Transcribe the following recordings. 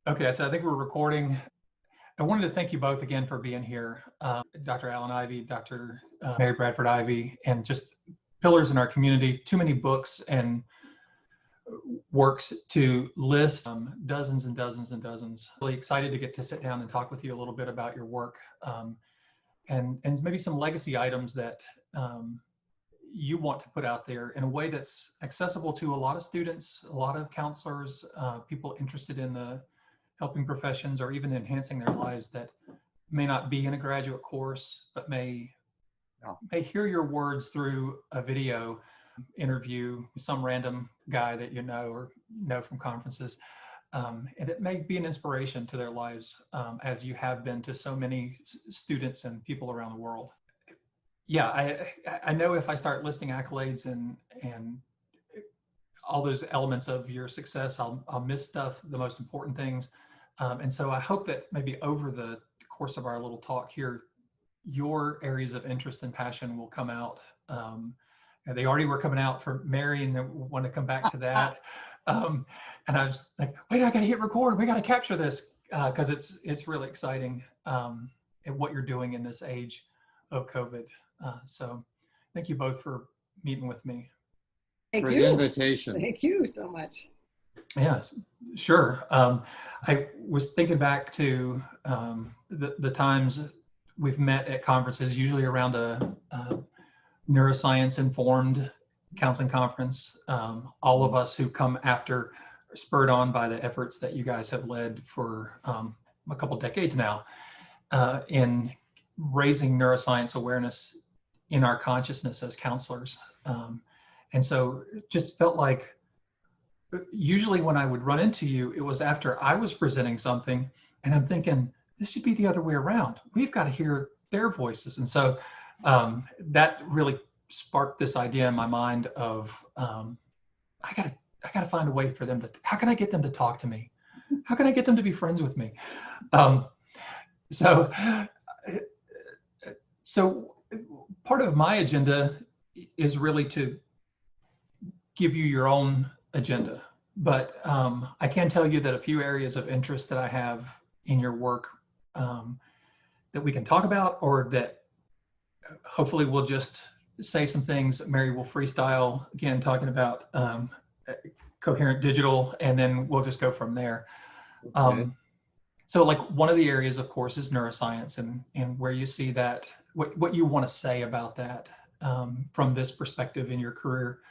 Okay, so I think we're recording. I wanted to thank you both again for being here. Dr. Alan Ivey, Dr. Mary Bradford Ivey, and just pillars in our community. Too many books and works to list, dozens and dozens and dozens. Really excited to get to sit down and talk with you a little bit about your work, and maybe some legacy items that you want to put out there in a way that's accessible to a lot of students, a lot of counselors, people interested in the helping professions or even enhancing their lives that may not be in a graduate course, but may hear your words through a video interview with some random guy that you know or know from conferences. And it may be an inspiration to their lives, as you have been to so many students and people around the world. Yeah, I know if I start listing accolades and all those elements of your success, I'll miss stuff, the most important things. And so I hope that maybe over the course of our little talk here, your areas of interest and passion will come out. And they already were coming out for Mary, and I want to come back to that. And I was like, wait, I got to hit record. We got to capture this because it's really exciting at what you're doing in this age of COVID. So thank you both for meeting with me. Thank for you. the invitation. Thank you so much. Yeah, sure. I was thinking back to the times we've met at conferences, usually around a neuroscience informed counseling conference. All of us who come after are spurred on by the efforts that you guys have led for a couple decades now in raising neuroscience awareness in our consciousness as counselors. And so it just felt like usually when I would run into you, it was after I was presenting something and I'm thinking, this should be the other way around. We've got to hear their voices. And so that really sparked this idea in my mind of, I gotta find a way for them to, how can I get them to talk to me? How can I get them to be friends with me? So part of my agenda is really to give you your own agenda, but I can tell you that a few areas of interest that I have in your work that we can talk about, or that hopefully we'll just say some things. Mary will freestyle again, talking about coherent digital, and then we'll just go from there. Okay. So like one of the areas, of course, is neuroscience, and where you see that, what you want to say about that from this perspective in your career.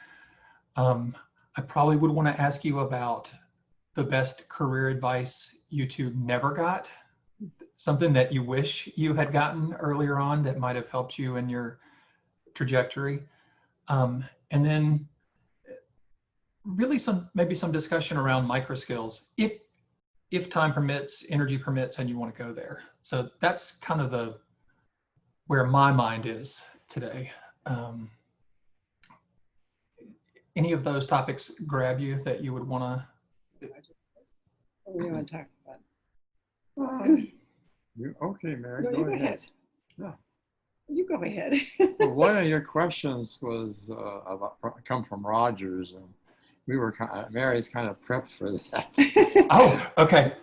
I probably would want to ask you about the best career advice you two never got, something that you wish you had gotten earlier on that might have helped you in your trajectory. And then really maybe some discussion around micro skills, if time permits, energy permits, and you want to go there. So that's kind of where my mind is today. Any of those topics grab you that you would want to? What do you want to talk about? Okay, Mary, No, you go ahead. Yeah. You go ahead. Well, one of your questions was come from Rogers, and we were Mary's kind of prepped for that. Oh, okay.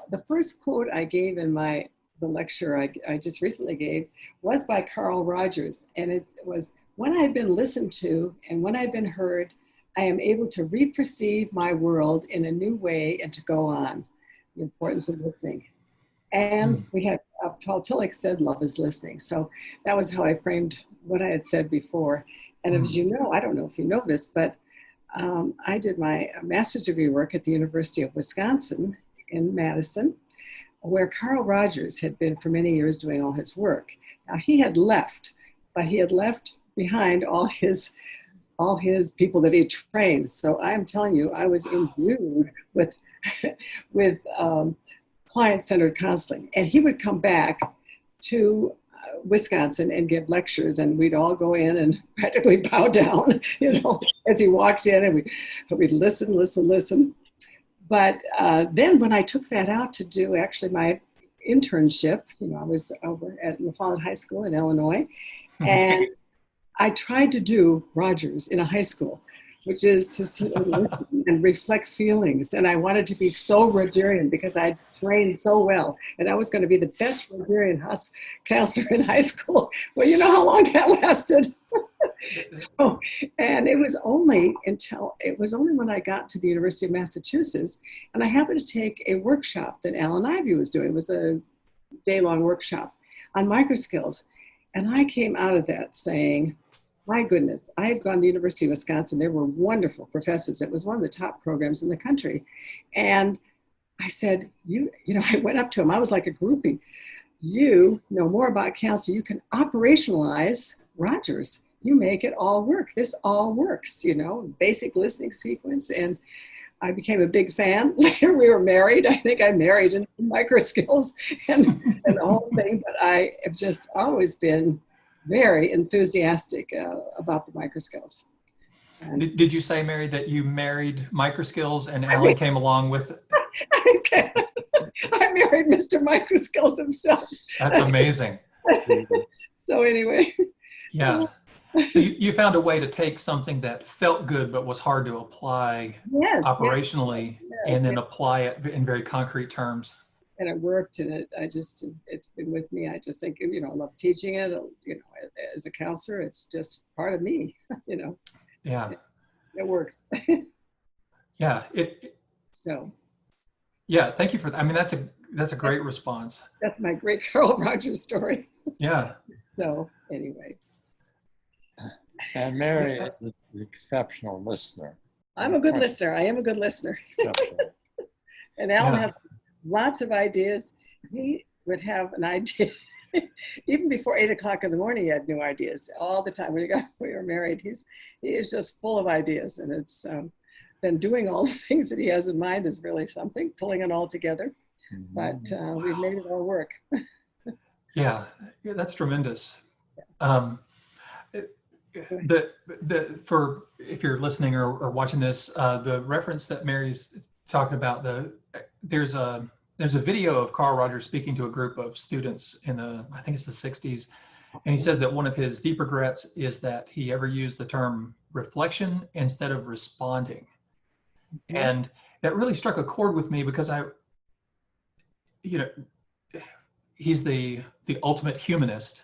The first quote I gave in the lecture I just recently gave was by Carl Rogers, and it was, when I've been listened to and when I've been heard, I am able to reperceive my world in a new way and to go on. The importance of listening. And we had, Paul Tillich said, love is listening. So that was how I framed what I had said before. And as you know, I don't know if you know this, but I did my master's degree work at the University of Wisconsin in Madison, where Carl Rogers had been for many years doing all his work. Now he had left, but he had left behind all his people that he trained. So I'm telling you, I was imbued with client-centered counseling. And he would come back to Wisconsin and give lectures, and we'd all go in and practically bow down, as he walked in, and we'd listen. But then when I took that out to do actually my internship, I was over at McFarland High School in Illinois, and I tried to do Rogers in a high school. which is to sit and listen and reflect feelings. And I wanted to be so Rogerian because I trained so well. And I was going to be the best Rogerian counselor in high school. Well, you know how long that lasted. So, and it was only when I got to the University of Massachusetts and I happened to take a workshop that Alan Ivey was doing. It was a day-long workshop on microskills. And I came out of that saying, my goodness, I had gone to the University of Wisconsin. There were wonderful professors. It was one of the top programs in the country. And I said, you know, I went up to him. I was like a groupie. You know more about counseling. You can operationalize Rogers. You make it all work. This all works, you know, basic listening sequence. And I became a big fan. Later we were married. I think I married in microskills and the whole thing. But I have just always been very enthusiastic about the microskills. Did you say, Mary, that you married microskills and Alan came along with it? I married Mr. Microskills himself. That's amazing. So anyway. Yeah. So you found a way to take something that felt good but was hard to apply operationally and then apply it in very concrete terms. And it worked, and it's been with me. I just think, you know, I love teaching it. You know, as a counselor, it's just part of me. You know. Yeah. It works. Yeah. So. Yeah. Thank you for that. I mean, that's a great response. That's my great Carl Rogers story. Yeah. So anyway. And Mary is an exceptional listener. I'm a good listener. I am a good listener. And Alan has lots of ideas. He would have an idea. Even before 8 o'clock in the morning, he had new ideas all the time. We were married. He is just full of ideas. And it's then doing all the things that he has in mind is really something, pulling it all together. But we've made it all work. Yeah, that's tremendous. For if you're listening or watching this, the reference that Mary's talking about, there's a video of Carl Rogers speaking to a group of students in I think it's the 60s, and he says that one of his deep regrets is that he ever used the term reflection instead of responding. And that really struck a chord with me because he's the ultimate humanist,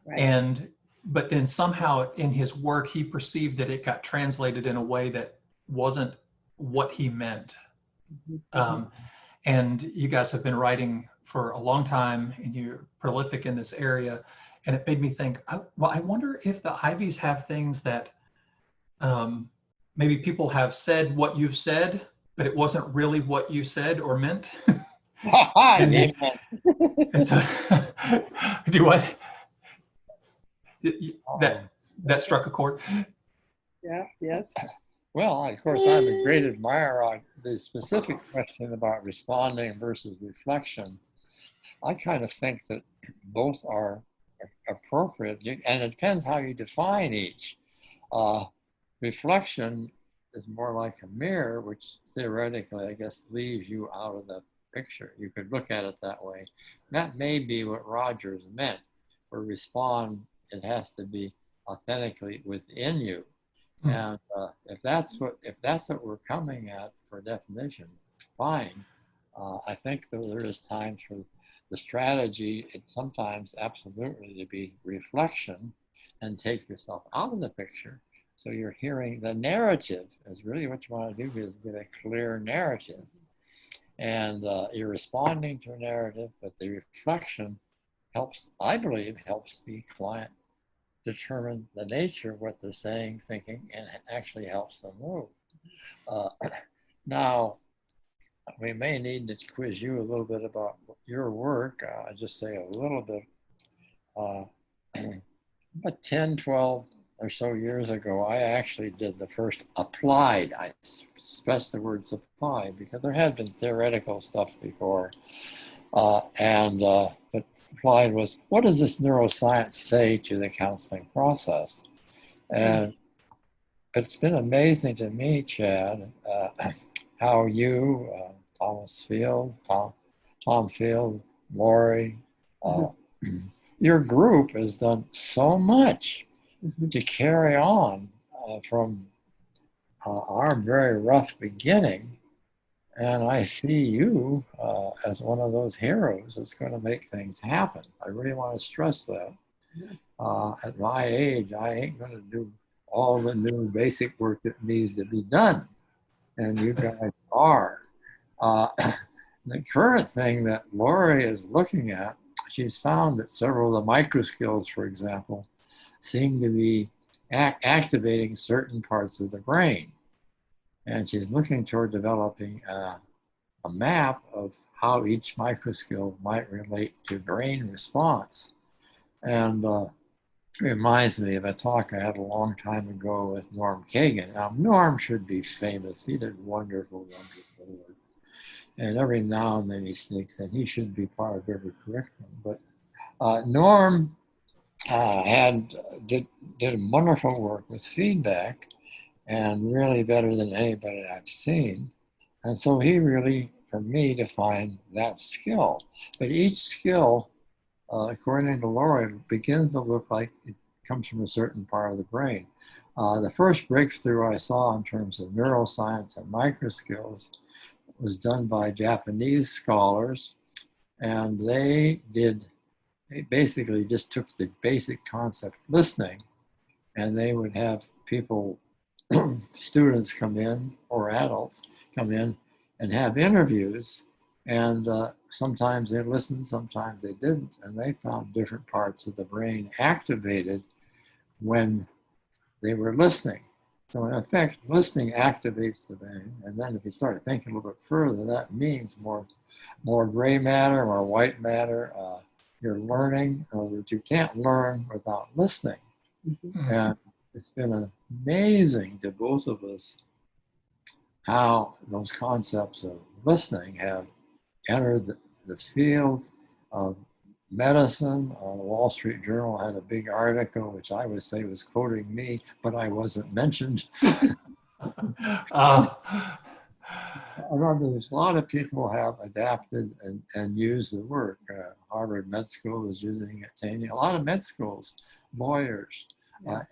right. But then somehow in his work, he perceived that it got translated in a way that wasn't what he meant. And you guys have been writing for a long time and you're prolific in this area. And it made me think, I wonder if the Iveys have things that maybe people have said what you've said, but it wasn't really what you said or meant. and so, do what? That struck a chord. Yeah. Yes. Well, of course, I'm a great admirer on the specific question about responding versus reflection. I kind of think that both are appropriate, and it depends how you define each. Reflection is more like a mirror, which theoretically, I guess, leaves you out of the picture. You could look at it that way. That may be what Rogers meant. For respond, it has to be authentically within you. And if that's what we're coming at for definition, fine. I think that there is times for the strategy, sometimes absolutely to be reflection and take yourself out of the picture. So you're hearing the narrative is really what you want to do is get a clear narrative. And you're responding to a narrative, but the reflection helps, I believe, helps the client determine the nature of what they're saying, thinking, and actually helps them move. Now, we may need to quiz you a little bit about your work. I'll just say a little bit. About 10, 12 or so years ago, I actually did the first applied. I stress the words applied because there had been theoretical stuff before. But applied was, what does this neuroscience say to the counseling process? And it's been amazing to me, Chad, how you, Thomas Field, Tom Field, Lori, your group has done so much to carry on from our very rough beginning. And I see you as one of those heroes that's going to make things happen. I really want to stress that. At my age, I ain't going to do all the new basic work that needs to be done. And you guys are. The current thing that Lori is looking at, she's found that several of the microskills, for example, seem to be activating certain parts of the brain. And she's looking toward developing a map of how each microskill might relate to brain response. And it reminds me of a talk I had a long time ago with Norm Kagan. Now, Norm should be famous. He did wonderful, wonderful work. And every now and then he sneaks in. He should be part of every curriculum. But Norm did wonderful work with feedback, and really better than anybody I've seen. And so he really, for me, defined that skill. But each skill, according to Laura, begins to look like it comes from a certain part of the brain. The first breakthrough I saw in terms of neuroscience and microskills was done by Japanese scholars, and they basically just took the basic concept of listening, and they would have people, students come in, or adults come in and have interviews, and sometimes they listened, sometimes they didn't, and they found different parts of the brain activated when they were listening. So in effect, listening activates the brain, and then if you start thinking a little bit further, that means more gray matter, more white matter. You're learning, in other words, you can't learn without listening. Mm-hmm. And it's been amazing to both of us how those concepts of listening have entered the field of medicine. The Wall Street Journal had a big article, which I would say was quoting me, but I wasn't mentioned. There's a lot of people have adapted and used the work. Harvard Med School is using it. A lot of med schools, lawyers,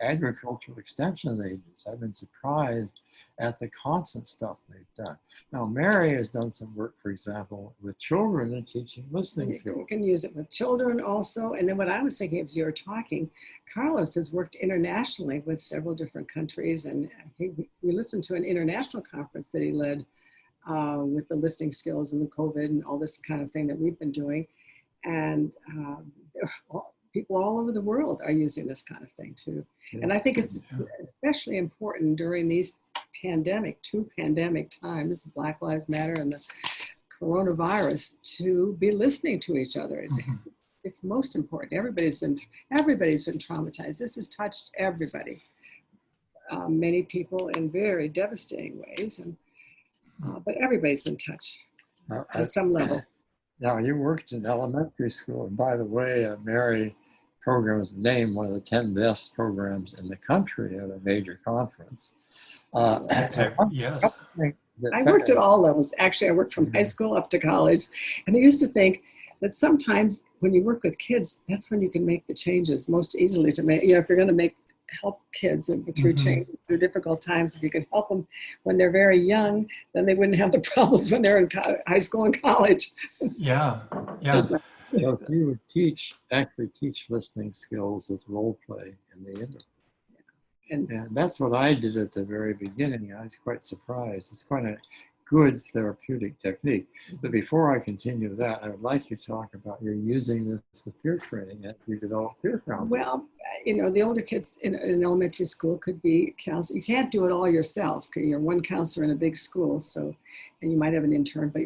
agricultural extension agents. I've been surprised at the constant stuff they've done. Now, Mary has done some work, for example, with children and teaching listening skills. You can use it with children also. And then what I was thinking as you were talking, Carlos has worked internationally with several different countries. And we listened to an international conference that he led with the listening skills and the COVID and all this kind of thing that we've been doing. And people all over the world are using this kind of thing too. And I think it's especially important during these two pandemic times, Black Lives Matter and the coronavirus, to be listening to each other. It's most important. Everybody's been traumatized. This has touched everybody. Many people in very devastating ways, but everybody's been touched at some level. Now, you worked in elementary school, and by the way, Mary program was named one of the 10 best programs in the country at a major conference. Yes. I worked at all levels. Actually, I worked from high school up to college. And I used to think that sometimes when you work with kids, that's when you can make the changes most easily to make, if you're going to help kids through change, through difficult times. If you could help them when they're very young, then they wouldn't have the problems when they're in high school and college. Yeah. So if you would actually teach listening skills with role play in the interview. And that's what I did at the very beginning. I was quite surprised. It's quite a good therapeutic technique. But before I continue that, I would like you to talk about you're using this with peer training as you develop peer counseling. Well, the older kids in elementary school could be counseled. You can't do it all yourself. You're one counselor in a big school, and you might have an intern, but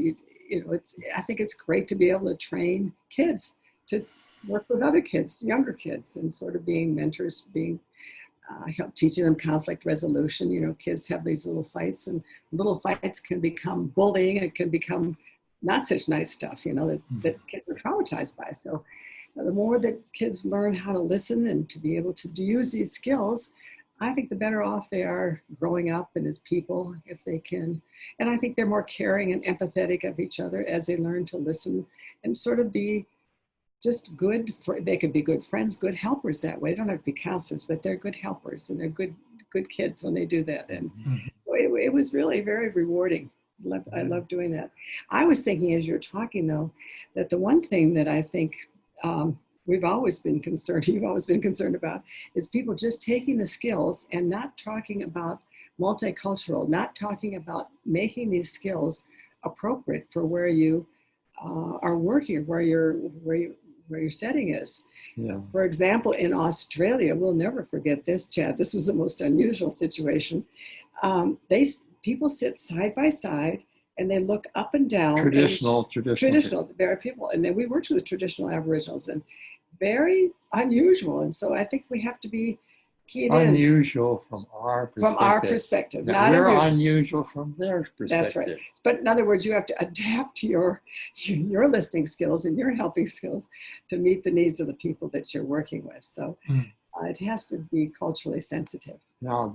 I think it's great to be able to train kids to work with other kids, younger kids, and sort of being mentors, teaching them conflict resolution. Kids have these little fights, and little fights can become bullying. It can become not such nice stuff, that kids are traumatized by. So the more that kids learn how to listen and to be able to use these skills, I think the better off they are growing up and as people, if they can. And I think they're more caring and empathetic of each other as they learn to listen and sort of be just good. They could be good friends, good helpers that way. They don't have to be counselors, but they're good helpers and they're good good kids when they do that. And Mhm. it was really very rewarding. I love doing that. I was thinking as you're talking, though, that the one thing that I think we've always been concerned, you've always been concerned about, is people just taking the skills and not talking about multicultural, not talking about making these skills appropriate for where you are working, where your setting is. Yeah. For example, in Australia, we'll never forget this, Chad. This was the most unusual situation. People sit side by side and they look up and down. Traditional. There are people, and then we worked with the traditional Aboriginals, and very unusual. And so I think we have to be keyed in. Unusual from our perspective. From our perspective. Now, we're unusual from their perspective. That's right. But in other words, you have to adapt your listening skills and your helping skills to meet the needs of the people that you're working with. So it has to be culturally sensitive. Now,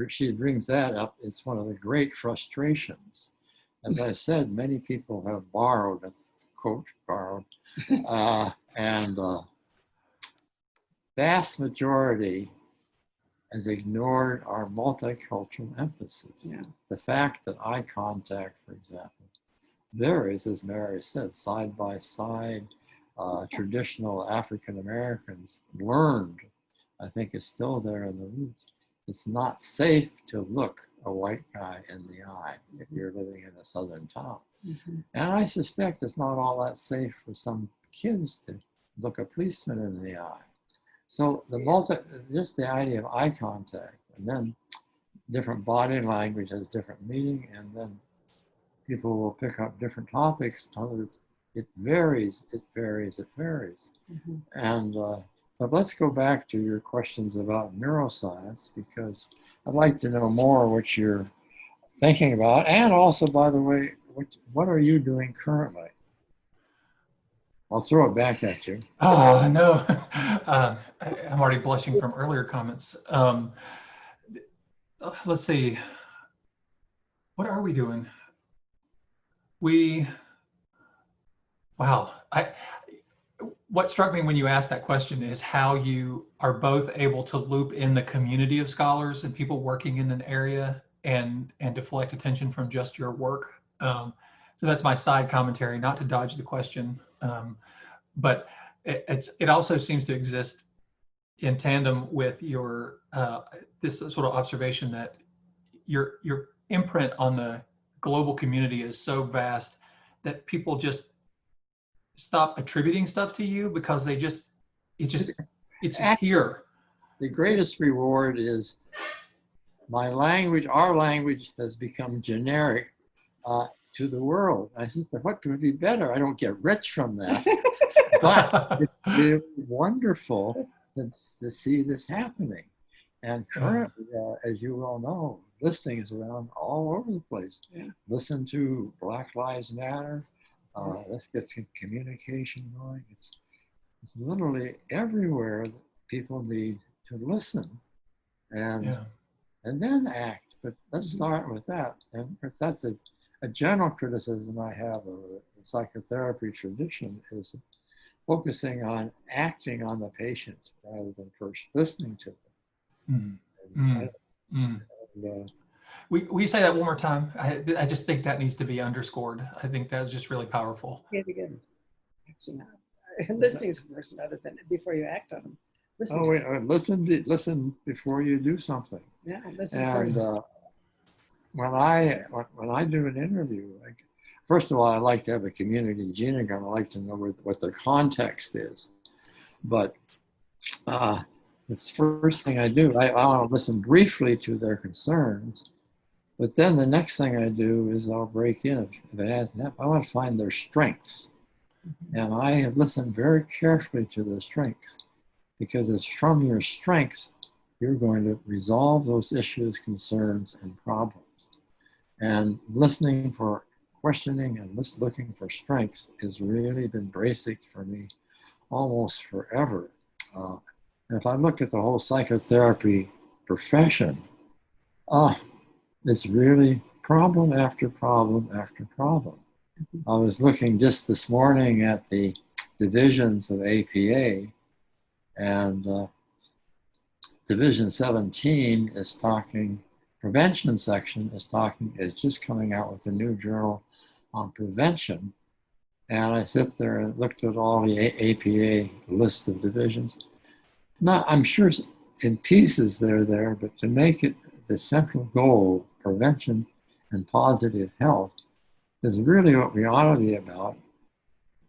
she brings that up. It's one of the great frustrations. As I said, many people have borrowed, quote, borrowed, and vast majority has ignored our multicultural emphasis. Yeah. The fact that eye contact, for example, varies, as Mary said, side by side. Traditional African Americans learned, I think is still there in the roots. It's not safe to look a white guy in the eye if you're living in a southern town. Mm-hmm. And I suspect it's not all that safe for some kids to look a policeman in the eye. So just the idea of eye contact, and then different body language has different meaning, and then people will pick up different topics. In other words, it varies. Mm-hmm. And but let's go back to your questions about neuroscience, because I'd like to know more what you're thinking about, and also, by the way, what are you doing currently? I'll throw it back at you. Oh, no. I'm already blushing from earlier comments. Let's see. What are we doing? Wow. What struck me when you asked that question is how you are both able to loop in the community of scholars and people working in an area and deflect attention from just your work. So that's my side commentary, not to dodge the question. But it also seems to exist in tandem with your this sort of observation that your imprint on the global community is so vast that people just stop attributing stuff to you because it's just here. The greatest reward is my language. Our language has become generic to the world. I think that what could be better? I don't get rich from that, but it's really wonderful to see this happening. And currently, as you well know, listening is around all over the place. Yeah. Listen to Black Lives Matter. Let's get some communication going. It's literally everywhere that people need to listen and then act. But let's start with that. And that's a general criticism I have of the psychotherapy tradition is focusing on acting on the patient rather than first listening to them. Will you say that one more time? I just think that needs to be underscored. I think that's just really powerful. Yeah, again. Actually, not. Listening is first, rather than before you act on them. Listen before you do something. Yeah, listen and, first. When I do an interview, first of all, I like to have a community genogram. I like to know what their context is. But the first thing I do, I want to listen briefly to their concerns. But then the next thing I do is I'll break in. If it hasn't happened, I want to find their strengths. And I have listened very carefully to their strengths, because it's from your strengths you're going to resolve those issues, concerns, and problems. And listening for questioning and looking for strengths has really been basic for me almost forever. And if I look at the whole psychotherapy profession, it's really problem after problem after problem. I was looking just this morning at the divisions of APA, and Division 17 is talking, prevention section is just coming out with a new journal on prevention. And I sit there and looked at all the APA list of divisions. I'm sure in pieces they're there, but to make it the central goal, prevention and positive health, is really what we ought to be about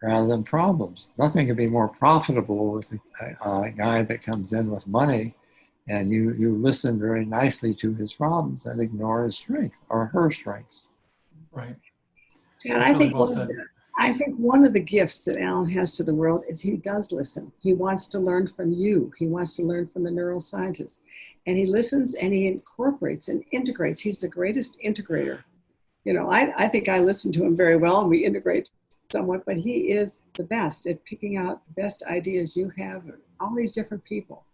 rather than problems. Nothing could be more profitable with a guy that comes in with money and you listen very nicely to his problems and ignore his strengths or her strengths. Right. And I think one of the gifts that Alan has to the world is he does listen. He wants to learn from you. He wants to learn from the neuroscientists. And he listens and he incorporates and integrates. He's the greatest integrator. You know, I think I listen to him very well and we integrate somewhat, but he is the best at picking out the best ideas you have, all these different people.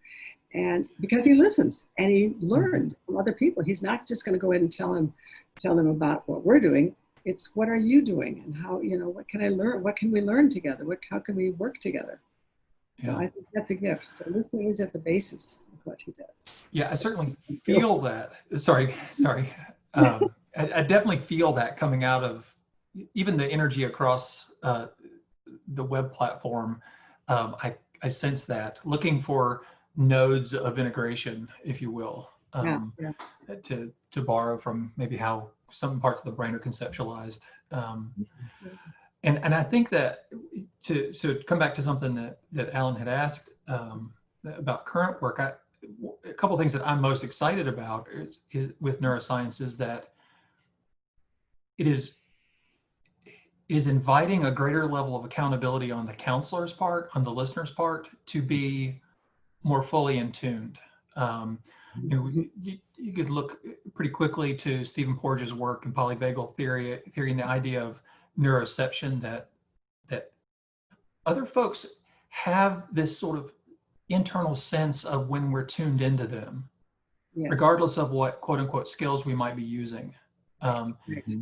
And because he listens and he learns from other people, he's not just going to go ahead and tell them about what we're doing. It's what are you doing and how, you know, what can I learn? What can we learn together? How can we work together? Yeah. So I think that's a gift. So listening is at the basis of what he does. Yeah, I certainly feel that. Sorry. I definitely feel that coming out of even the energy across the web platform. I sense that, looking for nodes of integration, if you will, to borrow from maybe how some parts of the brain are conceptualized. And I think that to come back to something that Alan had asked about current work, a couple of things that I'm most excited about is with neuroscience is that it is inviting a greater level of accountability on the counselor's part, on the listener's part, to be more fully in tuned. You know, you could look pretty quickly to Stephen Porges' work in polyvagal theory and the idea of neuroception, that other folks have this sort of internal sense of when we're tuned into them, yes, regardless of what quote unquote skills we might be using. And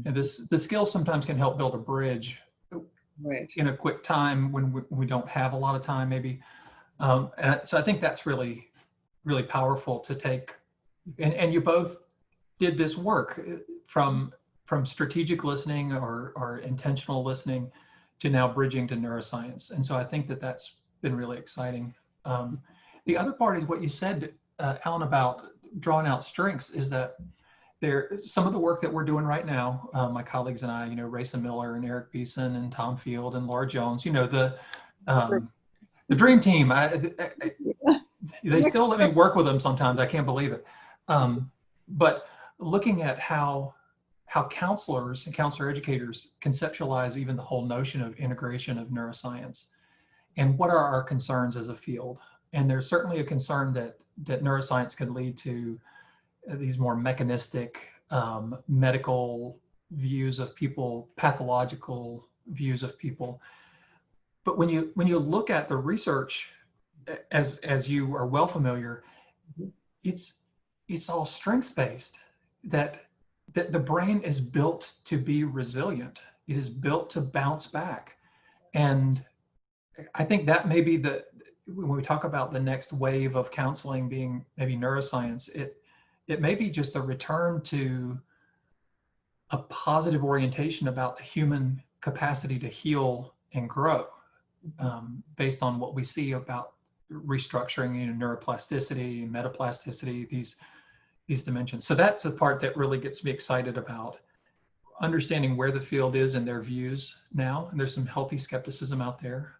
the skills sometimes can help build a bridge in a quick time when we don't have a lot of time, maybe. So I think that's really, really powerful to take. And you both did this work from strategic listening or intentional listening to now bridging to neuroscience. And so I think that's been really exciting. The other part is what you said, Alan, about drawing out strengths, is that some of the work that we're doing right now, my colleagues and I, you know, Rayson Miller and Eric Beeson and Tom Field and Laura Jones, you know, the dream team. They still let me work with them sometimes. I can't believe it. But looking at how counselors and counselor educators conceptualize even the whole notion of integration of neuroscience, and what are our concerns as a field. And there's certainly a concern that neuroscience could lead to these more mechanistic, medical views of people, pathological views of people. But when you look at the research, as you are well familiar, it's all strengths-based. That the brain is built to be resilient. It is built to bounce back, and I think that may be when we talk about the next wave of counseling being maybe neuroscience, it may be just a return to a positive orientation about the human capacity to heal and grow, based on what we see about restructuring, you know, neuroplasticity, metaplasticity, these dimensions. So that's the part that really gets me excited about understanding where the field is and their views now. And there's some healthy skepticism out there.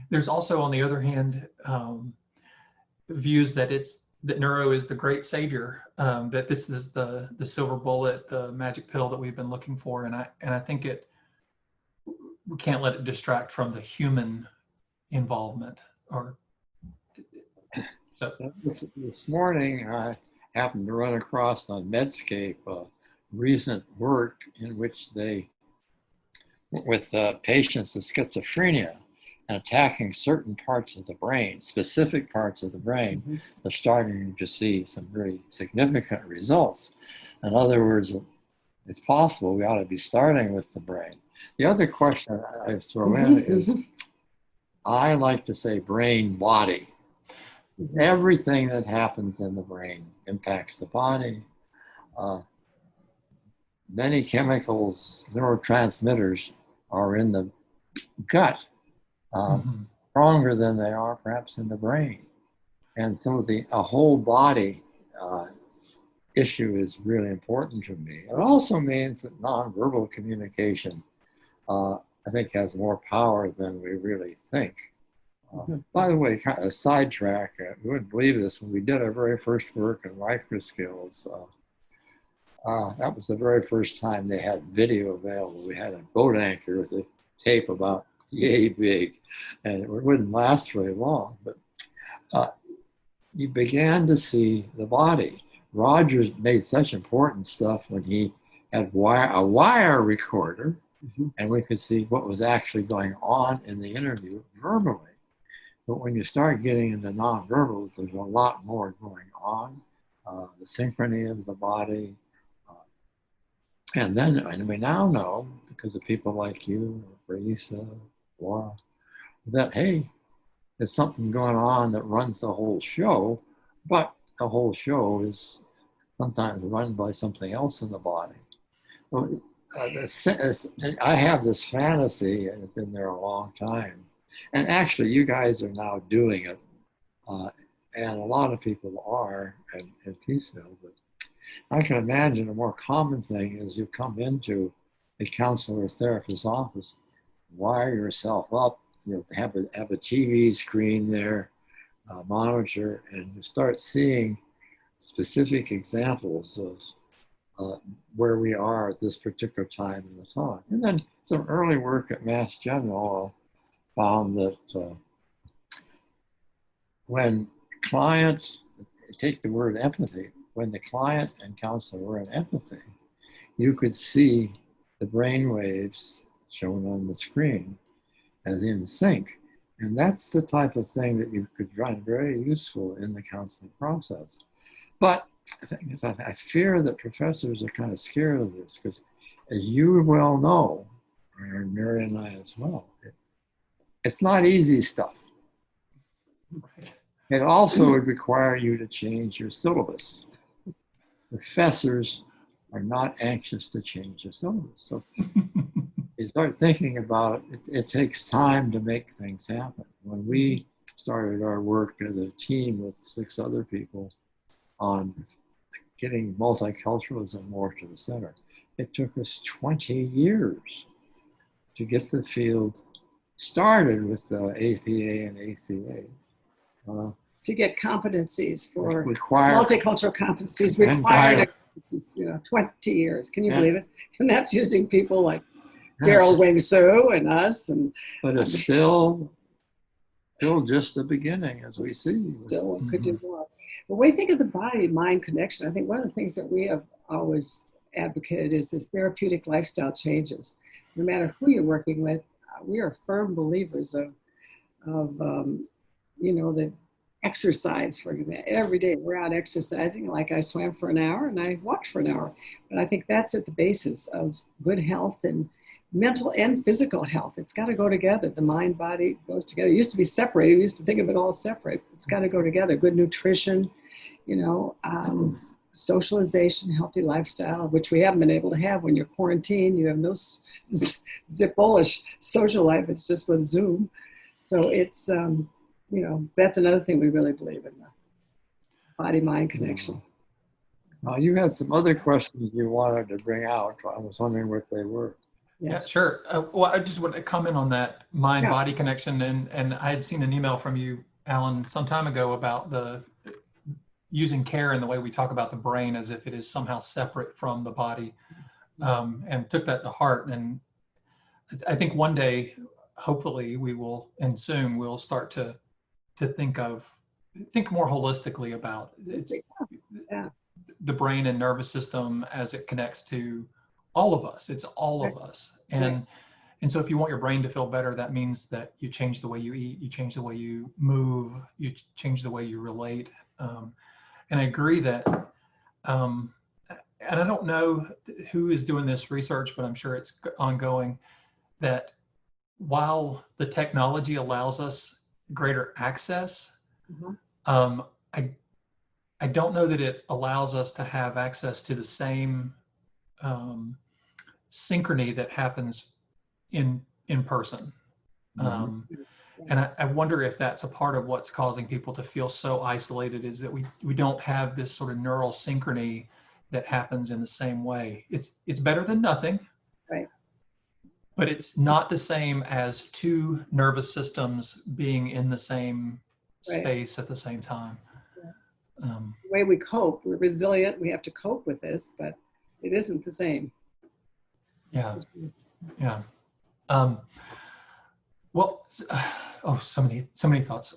There's also, on the other hand, views that neuro is the great savior, that this is the silver bullet, the magic pill that we've been looking for. And I think we can't let it distract from the human involvement. This morning, I happened to run across on Medscape recent work in which with patients with schizophrenia and attacking certain parts of the brain, specific parts of the brain, they're starting to see some very significant results. In other words, it's possible we ought to be starting with the brain. The other question I throw in is, I like to say brain body. Everything that happens in the brain impacts the body. Many chemicals, neurotransmitters, are in the gut, stronger than they are perhaps in the brain. And so a whole body issue is really important to me. It also means that nonverbal communication, I think, has more power than we really think. By the way, kind of a sidetrack, you wouldn't believe this, when we did our very first work in microskills, that was the very first time they had video available. We had a boat anchor with a tape about yay big, and it wouldn't last very long, but you began to see the body. Rogers made such important stuff when he had a wire recorder, and we could see what was actually going on in the interview verbally. But when you start getting into nonverbals, there's a lot more going on. The synchrony of the body. And we now know, because of people like you, Raisa, Laura, that, hey, there's something going on that runs the whole show, but the whole show is sometimes run by something else in the body. Well, I have this fantasy, and it's been there a long time. And actually, you guys are now doing it, and a lot of people are in piecemeal. But I can imagine a more common thing is you come into a counselor or therapist's office, wire yourself up, have a TV screen there, a monitor, and you start seeing specific examples of where we are at this particular time in the talk. And then some early work at Mass General found that when clients, take the word empathy, when the client and counselor were in empathy, you could see the brain waves shown on the screen as in sync. And that's the type of thing that you could find very useful in the counseling process. But the thing is, I fear that professors are kind of scared of this, because as you well know, and Mary and I as well, it's not easy stuff. Right. It also would require you to change your syllabus. Professors are not anxious to change the syllabus. So you start thinking about it, it takes time to make things happen. When we started our work as a team with 6 other people on getting multiculturalism more to the center, it took us 20 years to get the field started with the APA and ACA. To get competencies for required, multicultural competencies required 20 years. Can you believe it? And that's using people like Daryl Wing Sue and us. But it's still just the beginning, as we see. Still could do more. But when we think of the body-mind connection, I think one of the things that we have always advocated is this therapeutic lifestyle changes. No matter who you're working with, we are firm believers of the exercise, for example. Every day we're out exercising. Like I swam for an hour and I walked for an hour. But I think that's at the basis of good health and mental and physical health. It's got to go together. The mind, body goes together. It used to be separated. We used to think of it all separate. It's got to go together. Good nutrition, socialization, healthy lifestyle, which we haven't been able to have when you're quarantined. You have no zip-bullish social life. It's just with Zoom. So it's, that's another thing we really believe in, the body-mind connection. Now, you had some other questions you wanted to bring out. I was wondering what they were. Yeah, sure. Well, I just want to comment on that mind-body connection. And I had seen an email from you, Alan, some time ago about the using care in the way we talk about the brain as if it is somehow separate from the body, and took that to heart. And I think one day, hopefully we will, and soon we'll start to think more holistically about the brain and nervous system as it connects to all of us. It's all of us. And so if you want your brain to feel better, that means that you change the way you eat, you change the way you move, you change the way you relate. And I agree that, and I don't know who is doing this research, but I'm sure it's ongoing, that while the technology allows us greater access, I don't know that it allows us to have access to the same synchrony that happens in person. And I wonder if that's a part of what's causing people to feel so isolated, is that we don't have this sort of neural synchrony that happens in the same way. It's better than nothing, Right. but it's not the same as two nervous systems being in the same Right. space at the same time. The way we cope, we're resilient, we have to cope with this, but it isn't the same. Yeah, yeah. Well, oh, so many thoughts.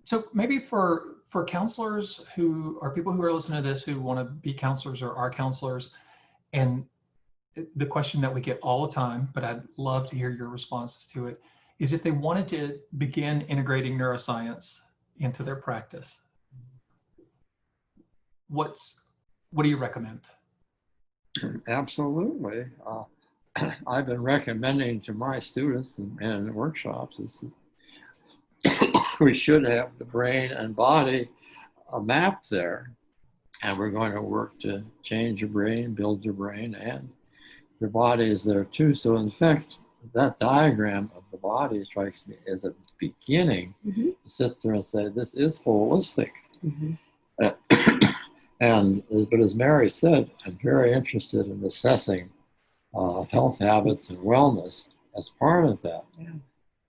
So maybe for counselors who are people who are listening to this who want to be counselors or are counselors, and the question that we get all the time, but I'd love to hear your responses to it, is if they wanted to begin integrating neuroscience into their practice, what do you recommend? Absolutely. I've been recommending to my students and workshops is we should have the brain and body a map there, and we're going to work to change your brain, build your brain, and your body is there too. So in fact, that diagram of the body strikes me as a beginning to sit there and say, this is holistic. But as Mary said, I'm very interested in assessing health habits and wellness as part of that. Yeah.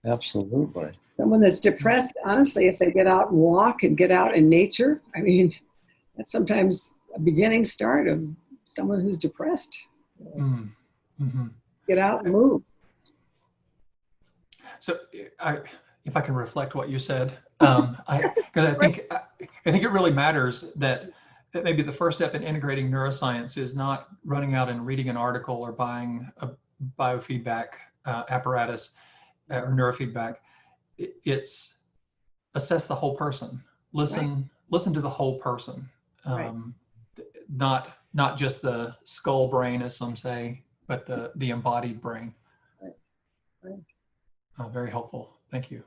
Absolutely. Someone that's depressed, honestly, if they get out and walk and get out in nature, I mean, that's sometimes a beginning start of someone who's depressed. Get out and move. So if I can reflect what you said, because I think it really matters that maybe the first step in integrating neuroscience is not running out and reading an article or buying a biofeedback apparatus or neurofeedback. It's assess the whole person. Listen to the whole person, not just the skull brain, as some say, but the embodied brain. Right. Very helpful. Thank you.